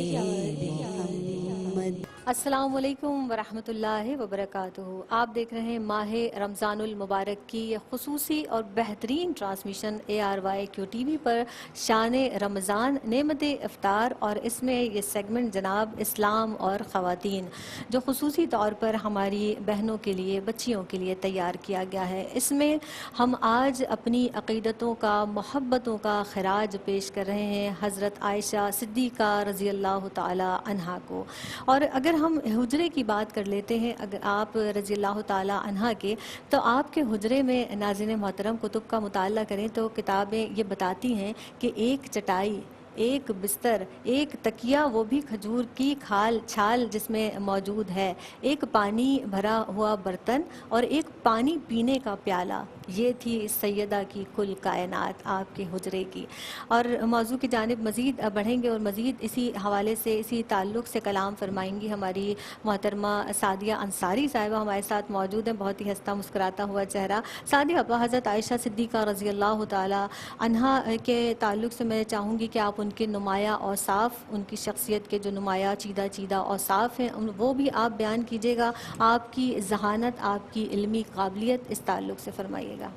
محمد. السلام علیکم ورحمۃ اللہ وبرکاتہ. آپ دیکھ رہے ہیں ماہ رمضان المبارک کی یہ خصوصی اور بہترین ٹرانسمیشن ARYQ TV پر شان رمضان نعمت افطار, اور اس میں یہ سیگمنٹ جناب اسلام اور خواتین جو خصوصی طور پر ہماری بہنوں کے لیے بچیوں کے لیے تیار کیا گیا ہے. اس میں ہم آج اپنی عقیدتوں کا محبتوں کا خراج پیش کر رہے ہیں حضرت عائشہ صدیقہ رضی اللہ تعالی عنہا کو. اور اگر ہم حجرے کی بات کر لیتے ہیں، اگر آپ رضی اللہ تعالیٰ عنہ کے، تو آپ کے حجرے میں ناظرین محترم کتب کا مطالعہ کریں تو کتابیں یہ بتاتی ہیں کہ ایک چٹائی، ایک بستر، ایک تکیہ وہ بھی کھجور کی چھال جس میں موجود ہے، ایک پانی بھرا ہوا برتن اور ایک پانی پینے کا پیالہ، یہ تھی سیدہ کی کل کائنات آپ کے حجرے کی۔ اور موضوع کی جانب مزید بڑھیں گے اور مزید اسی حوالے سے، اسی تعلق سے کلام فرمائیں گی ہماری محترمہ سعدیہ انصاری صاحبہ ہمارے ساتھ موجود ہیں، بہت ہی ہنستا مسکراتا ہوا چہرہ۔ سعدیہ ابا حضرت عائشہ صدیقہ رضی اللہ تعالی عنہا کے تعلق سے میں چاہوں گی کہ آپ ان کے نمایاں اوصاف، ان کی شخصیت کے جو نمایاں چیدہ اوصاف ہیں وہ بھی آپ بیان کیجیے گا، آپ کی ذہانت، آپ کی علمی قابلیت اس تعلق سے فرمائیے گا۔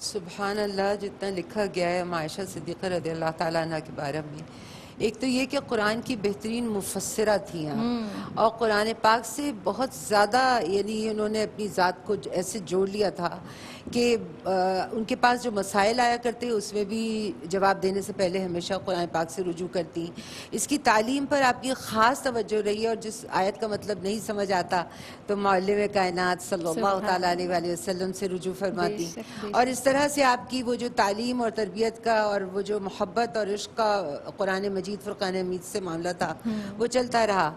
سبحان اللہ، جتنا لکھا گیا ہے عائشہ صدیقہ رضی اللہ تعالیٰ عنہ کے بارے میں، ایک تو یہ کہ قرآن کی بہترین مفسرہ تھیں اور قرآن پاک سے بہت زیادہ، یعنی انہوں نے اپنی ذات کو ایسے جوڑ لیا تھا کہ ان کے پاس جو مسائل آیا کرتے اس میں بھی جواب دینے سے پہلے ہمیشہ قرآن پاک سے رجوع کرتی۔ اس کی تعلیم پر آپ کی خاص توجہ رہی ہے، اور جس آیت کا مطلب نہیں سمجھ آتا تو معلم کائنات صلی اللہ تعالیٰ علیہ وآلہ وسلم سے رجوع فرماتی، اور اس طرح سے آپ کی وہ جو تعلیم اور تربیت کا اور وہ جو محبت اور عشق کا قرآن مجید فرقان حمید سے معاملہ تھا وہ چلتا رہا۔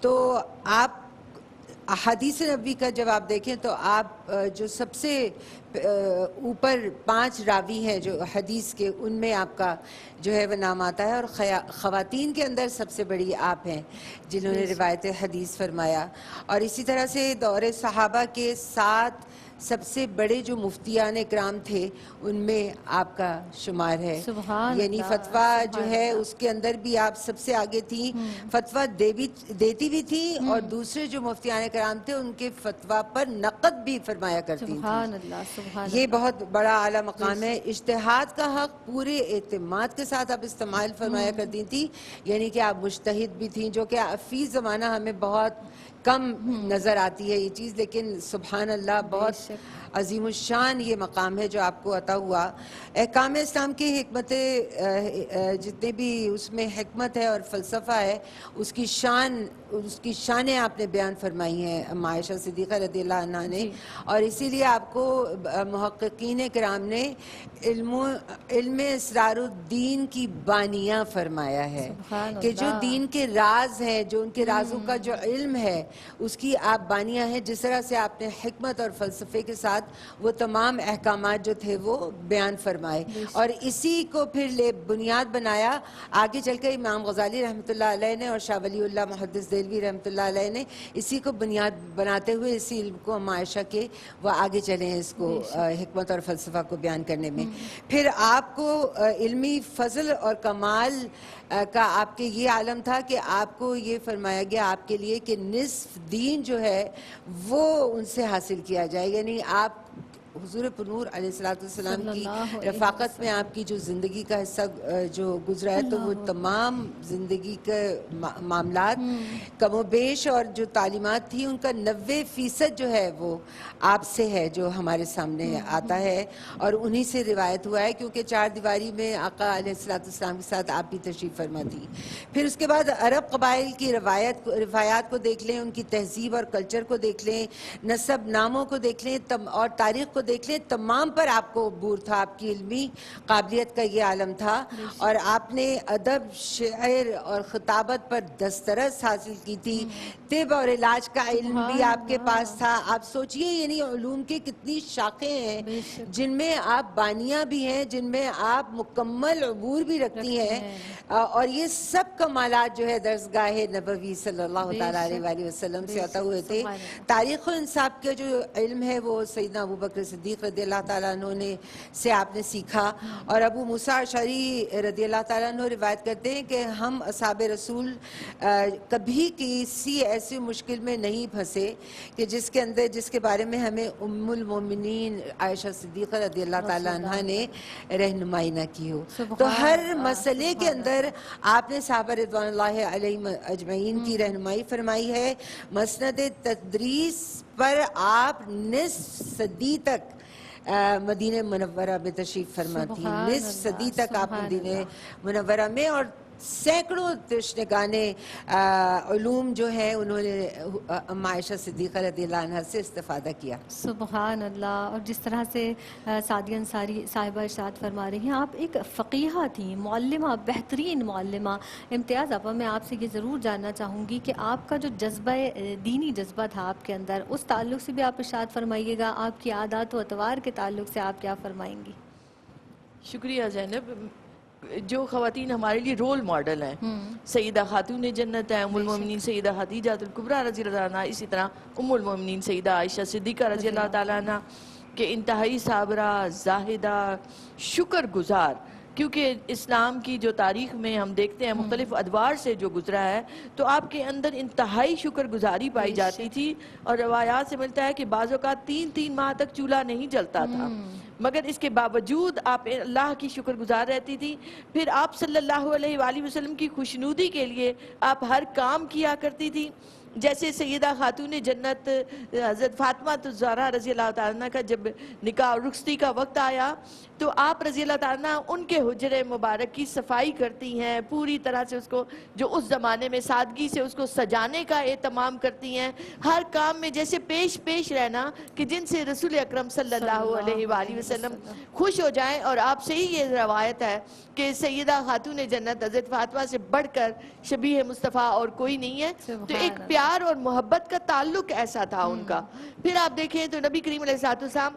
تو آپ احادیث نبوی کا جب آپ دیکھیں تو آپ جو سب سے اوپر 5 راوی ہیں جو حدیث کے، ان میں آپ کا جو ہے وہ نام آتا ہے، اور خواتین کے اندر سب سے بڑی آپ ہیں جنہوں نے روایت حدیث فرمایا۔ اور اسی طرح سے دور صحابہ کے 7 سب سے بڑے جو مفتیان اکرام تھے ان میں آپ کا شمار ہے، یعنی فتویٰ جو ہے اس کے اندر بھی آپ سب سے آگے تھیں، فتویٰ دیتی بھی تھیں، اور دوسرے جو مفتیان اکرام تھے ان کے فتویٰ پر نقد بھی فرمایا کرتی تھیں۔ یہ بہت بڑا اعلیٰ مقام ہے۔ اجتہاد کا حق پورے اعتماد کے ساتھ آپ استعمال فرمایا کرتی تھی، یعنی کہ آپ مجتہد بھی تھیں، جو کہ فی زمانہ ہمیں بہت کم نظر آتی ہے یہ چیز، لیکن سبحان اللہ بہت عظیم الشان یہ مقام ہے جو آپ کو عطا ہوا۔ احکام اسلام کی حکمت، جتنے بھی اس میں حکمت ہے اور فلسفہ ہے، اس کی شانیں آپ نے بیان فرمائی ہیں عائشہ صدیقہ رضی اللہ عنہ نے، اور اسی لیے آپ کو محققین کرام نے علم اسرار الدین کی بانیہ فرمایا ہے، کہ جو دین کے راز ہیں، جو ان کے رازوں کا جو علم ہے اس کی آپ بانیہ ہیں۔ جس طرح سے آپ نے حکمت اور فلسفے کے ساتھ وہ تمام احکامات جو تھے وہ بیان فرمائے، اور اسی کو پھر بنیاد بنایا آگے چل کے امام غزالی رحمۃ اللہ علیہ نے اور شاہ ولی اللہ محدث دہلوی رحمۃ اللہ علیہ نے اسی کو بنیاد بناتے ہوئے اسی علم کو ہم عائشہ کے وہ آگے چلے ہیں اس کو حکمت اور فلسفہ کو بیان کرنے میں۔ پھر آپ کو علمی فضل اور کمال کا آپ کے یہ عالم تھا کہ آپ کو یہ فرمایا گیا آپ کے لیے کہ نصف دین جو ہے وہ ان سے حاصل کیا جائے، یعنی آپ حضور پرنور علیہ السلام کی رفاقت میں آپ کی جو زندگی کا حصہ جو گزرا ہے، تو وہ تمام زندگی کے معاملات کم و بیش اور جو تعلیمات تھی ان کا 90% جو ہے وہ آپ سے ہے، جو ہمارے سامنے آتا ہے، اور انہی سے روایت ہوا ہے، کیونکہ 4 دیواری میں آقا علیہ السلام کے ساتھ آپ بھی تشریف فرما تھی۔ پھر اس کے بعد عرب قبائل کی روایات کو دیکھ لیں، ان کی تہذیب اور کلچر کو دیکھ لیں، نسب ناموں کو دیکھ لیں اور تاریخ کو دیکھ لیں، تمام پر آپ کو عبور تھا، آپ کی علمی قابلیت کا یہ عالم تھا، اور آپ نے ادب، شعر اور خطابت پر دسترس حاصل کی تھی۔ طب اور علاج کا علم بھی آپ کے پاس تھا۔ آپ سوچئے یعنی علوم کی کتنی شاخیں ہیں جن میں آپ بانیہ بھی ہیں، جن میں آپ مکمل عبور بھی رکھتی ہیں، اور یہ سب کمالات جو ہے درسگاہ نبوی صلی اللہ تعالیٰ علیہ وآلہ وسلم سے عطا ہوئے تھے۔ تاریخ و انصاف کا جو علم ہے وہ سیدنا ابو بکر صدیق رضی اللہ تعالیٰ عنہ سے آپ نے سیکھا، اور ابو موسیٰ اشعری رضی اللہ تعالیٰ عنہ روایت کرتے ہیں کہ ہم اصحاب رسول کبھی کسی ایسی مشکل میں نہیں پھنسے کہ جس کے بارے میں ہمیں ام المومنین عائشہ صدیقہ رضی اللہ تعالیٰ عنہ نے رہنمائی نہ کی ہو۔ تو ہر مسئلے کے اندر آپ نے صحابہ رضوان اللہ علیہم اجمعین کی رہنمائی فرمائی ہے۔ مسند تدریس پر آپ نصف صدی تک مدینہ منورہ میں تشریف فرما تھی، نصف صدی تک آپ مدینہ منورہ میں، اور سینکڑوں تشنگانے علوم جو ہے انہوں نے اما عائشہ صدیقہ رضی اللہ عنہ سے استفادہ کیا. سبحان اللہ. اور جس طرح سے سعدیہ انصاری صاحبہ ارشاد فرما رہی ہیں، آپ ایک فقیہہ تھیں، معلمہ، بہترین معلمہ. امتیاز آپا، میں آپ سے یہ ضرور جاننا چاہوں گی کہ آپ کا جو جذبہ دینی جذبہ تھا آپ کے اندر، اس تعلق سے بھی آپ ارشاد فرمائیے گا. آپ کی عادات و اطوار کے تعلق سے آپ کیا فرمائیں گی؟ شکریہ زینب. جو خواتین ہمارے لیے رول ماڈل ہیں، سیدہ خاتون جنت ہیں ام المومنین سیدہ خدیجہ الکبریٰ رضی اللہ عنہ، اسی طرح ام المومنین سیدہ عائشہ صدیقہ رضی اللہ تعالیٰ عنہ، کہ انتہائی صابرہ، زاہدہ، شکر گزار. کیونکہ اسلام کی جو تاریخ میں ہم دیکھتے ہیں مختلف ادوار سے جو گزرا ہے، تو آپ کے اندر انتہائی شکر گزاری پائی جاتی تھی. اور روایات سے ملتا ہے کہ بعض اوقات 3 ماہ تک چولہا نہیں جلتا تھا، مگر اس کے باوجود آپ اللہ کی شکر گزار رہتی تھی. پھر آپ صلی اللہ علیہ وآلہ وسلم کی خوشنودی کے لیے آپ ہر کام کیا کرتی تھی. جیسے سیدہ خاتون جنت حضرت فاطمہ الزہرا رضی اللہ تعالیٰ عنہ کا جب نکاح اور رخصتی کا وقت آیا، تو آپ رضی اللہ تعالیٰ عنہ ان کے حجرے مبارک کی صفائی کرتی ہیں، پوری طرح سے اس کو، جو اس زمانے میں سادگی سے اس کو سجانے کا اہتمام کرتی ہیں. ہر کام میں جیسے پیش رہنا کہ جن سے رسول اکرم صلی اللہ علیہ وآلہ وسلم خوش ہو جائیں. اور آپ سے ہی یہ روایت ہے کہ سیدہ خاتون جنت حضرت فاطمہ سے بڑھ کر شبیہ مصطفیٰ اور کوئی نہیں ہے. تو ایک پیار اور محبت کا تعلق ایسا تھا ان کا. پھر آپ دیکھیں تو نبی کریم علیہ السلام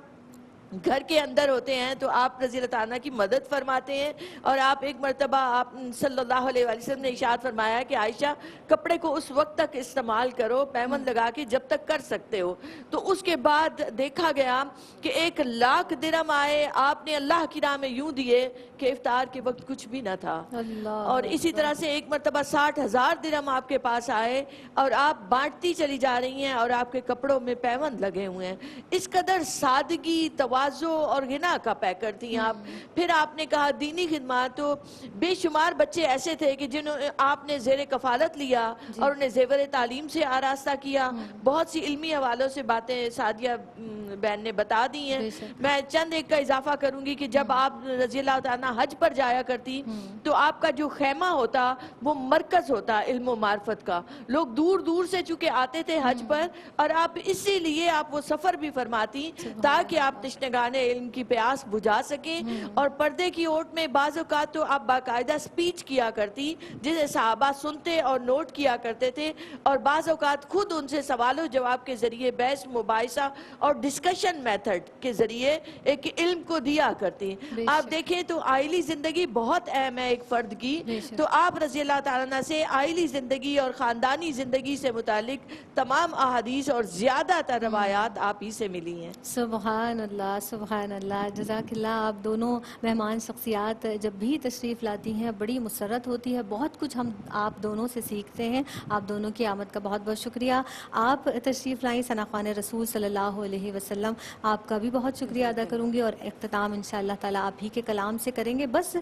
گھر کے اندر ہوتے ہیں تو آپ رضی اللہ عنہ کی مدد فرماتے ہیں. اور آپ ایک مرتبہ آپ صلی اللہ علیہ وآلہ وسلم نے ارشاد فرمایا کہ عائشہ کپڑے کو اس وقت تک استعمال کرو، پیمند لگا کے جب تک کر سکتے ہو. تو اس کے بعد دیکھا گیا کہ 1,00,000 درہم آئے، آپ نے اللہ کی راہ میں یوں دیے کہ افطار کے وقت کچھ بھی نہ تھا. اور اسی طرح سے ایک مرتبہ 60,000 درہم آپ کے پاس آئے اور آپ بانٹتی چلی جا رہی ہیں اور آپ کے کپڑوں میں پیوند لگے ہوئے ہیں. اس قدر سادگی، تواضع اور غنا کا پیکر تھی آپ. پھر آپ نے کہا دینی خدمات. تو بے شمار بچے ایسے تھے کہ جنہوں آپ نے زیر کفالت لیا اور انہیں زیور تعلیم سے آراستہ کیا. بہت سی علمی حوالوں سے باتیں سعدیہ بہن نے بتا دی ہیں. میں چند ایک کا اضافہ کروں گی کہ جب آپ رضی اللہ عنہ حج پر جایا کرتی تو آپ کا جو خیمہ ہوتا وہ مرکز ہوتا علم و معرفت کا. لوگ دور دور سے چونکہ آتے تھے حج پر، اور آپ اسی لیے آپ وہ سفر بھی فرماتی تاکہ آپ تشنگانے علم کی پیاس بجھا سکیں. اور پردے کی اوٹ میں بعض اوقات تو آپ باقاعدہ سپیچ کیا کرتی جسے صحابہ سنتے اور نوٹ کیا کرتے تھے، اور بعض اوقات خود ان سے سوال و جواب کے ذریعے بحث مباحثہ اور ڈسکشن میتھڈ کے ذریعے ایک علم کو دیا کرتی. آپ دیکھیں تو آئلی زندگی بہت اہم ہے ایک فرد کی. تو آپ رضی اللہ تعالیٰ عنہ سے آئلی زندگی اور خاندانی زندگی سے متعلق تمام احادیث اور زیادہ تر روایات آپ ہی سے ملی ہیں. سبحان اللہ، سبحان اللہ. جزاک اللہ. آپ دونوں مہمان شخصیات جب بھی تشریف لاتی ہیں بڑی مسرت ہوتی ہے. بہت کچھ ہم آپ دونوں سے سیکھتے ہیں. آپ دونوں کی آمد کا بہت بہت شکریہ. آپ تشریف لائیں ثنا خوان رسول صلی اللہ علیہ وسلم، آپ کا بھی بہت شکریہ ادا کروں گی. اور اختتام انشاءاللہ تعالیٰ آپ ہی کے کلام سے کریں گے. بس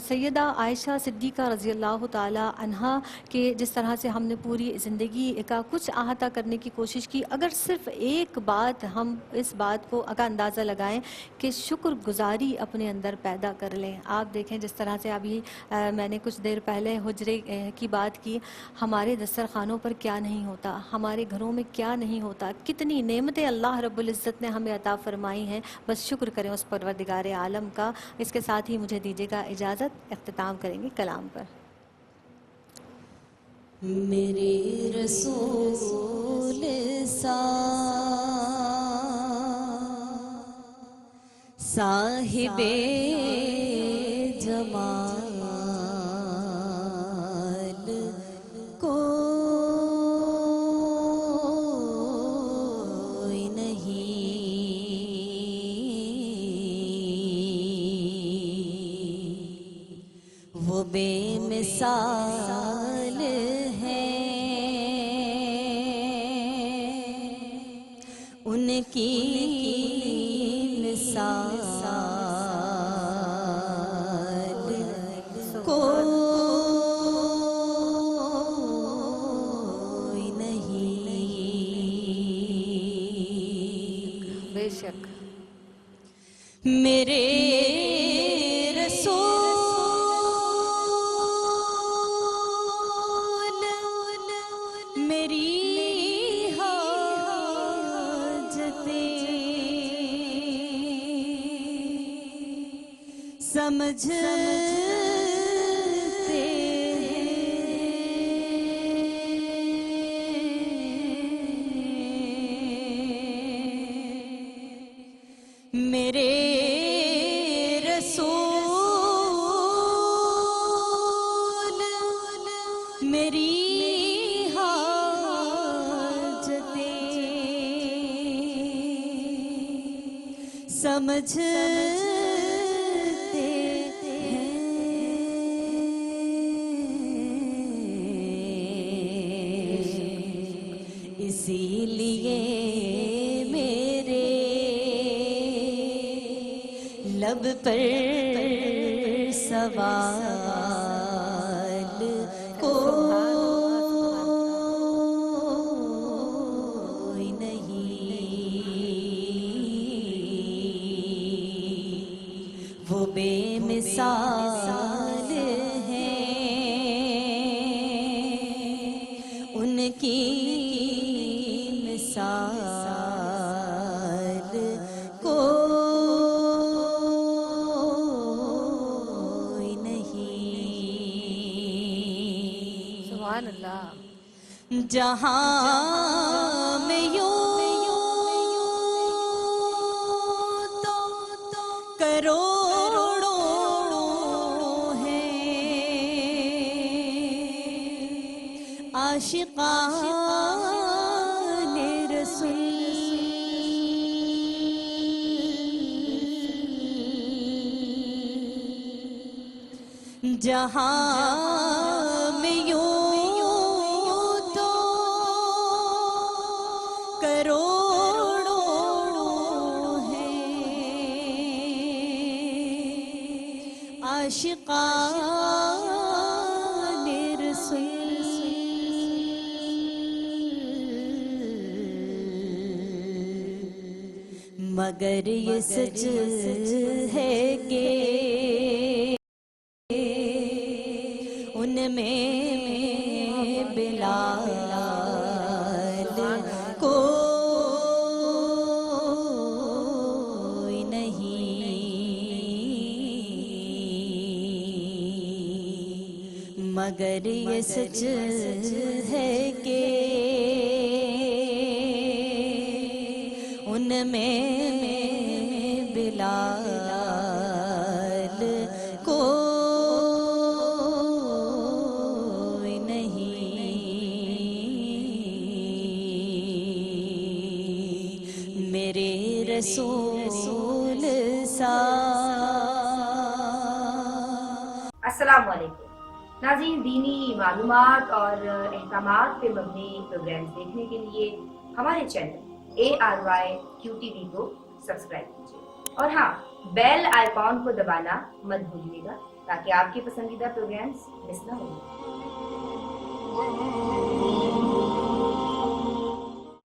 سیدہ عائشہ صدیقہ رضی اللہ تعالیٰ عنہا کے جس طرح سے ہم نے پوری زندگی کا کچھ احاطہ کرنے کی کوشش کی، اگر صرف ایک بات ہم اس بات کو کا اندازہ لگائیں کہ شکر گزاری اپنے اندر پیدا کر لیں. آپ دیکھیں جس طرح سے ابھی میں نے کچھ دیر پہلے حجرے کی بات کی، ہمارے دسترخوانوں پر کیا نہیں ہوتا، ہمارے گھروں میں کیا نہیں ہوتا، کتنی نعمتیں اللہ رب العزت نے ہمیں عطا فرمائی ہیں. بس شکر کریں اس پروردگار عالم کا. اس کے ساتھ ہی مجھے دیجیے گا اجازت، اختتام کریں گے کلام پر. میرے رسول صاحب جمال کوئی نہیں، وہ بے مثال ان کی مثال کوئی نہیں. بے شک میرے رسول سمجھتے میرے رسول میری حاجتیں سمجھتے اسی لیے میرے لب پر سوال کوئی نہیں، وہ بے مثال ہیں، ان کی مثال کوئی نہیں۔ سبحان اللہ۔ جہاں میں یوں تو کروڑوں ہیں عاشقان رسول، جہاں میں یوں تو کروڑوں ہیں عاشقان رسول، مگر یہ سچ ہے کہ ان میں بلال کوئی نہیں، مگر یہ سچ ہے کہ ان میں بلال کوئی نہیں، میرے رسول سا۔ السلام علیکم ناظرین، دینی معلومات اور احکامات پہ مبنی پروگرامز دیکھنے کے لیے ہمارے چینل ARYQTV کو سبسکرائب کیجیے، اور ہاں، بیل آئیکن کو دبانا مت بھولیے گا تاکہ آپ کے پسندیدہ پروگرامز مس نہ ہوں۔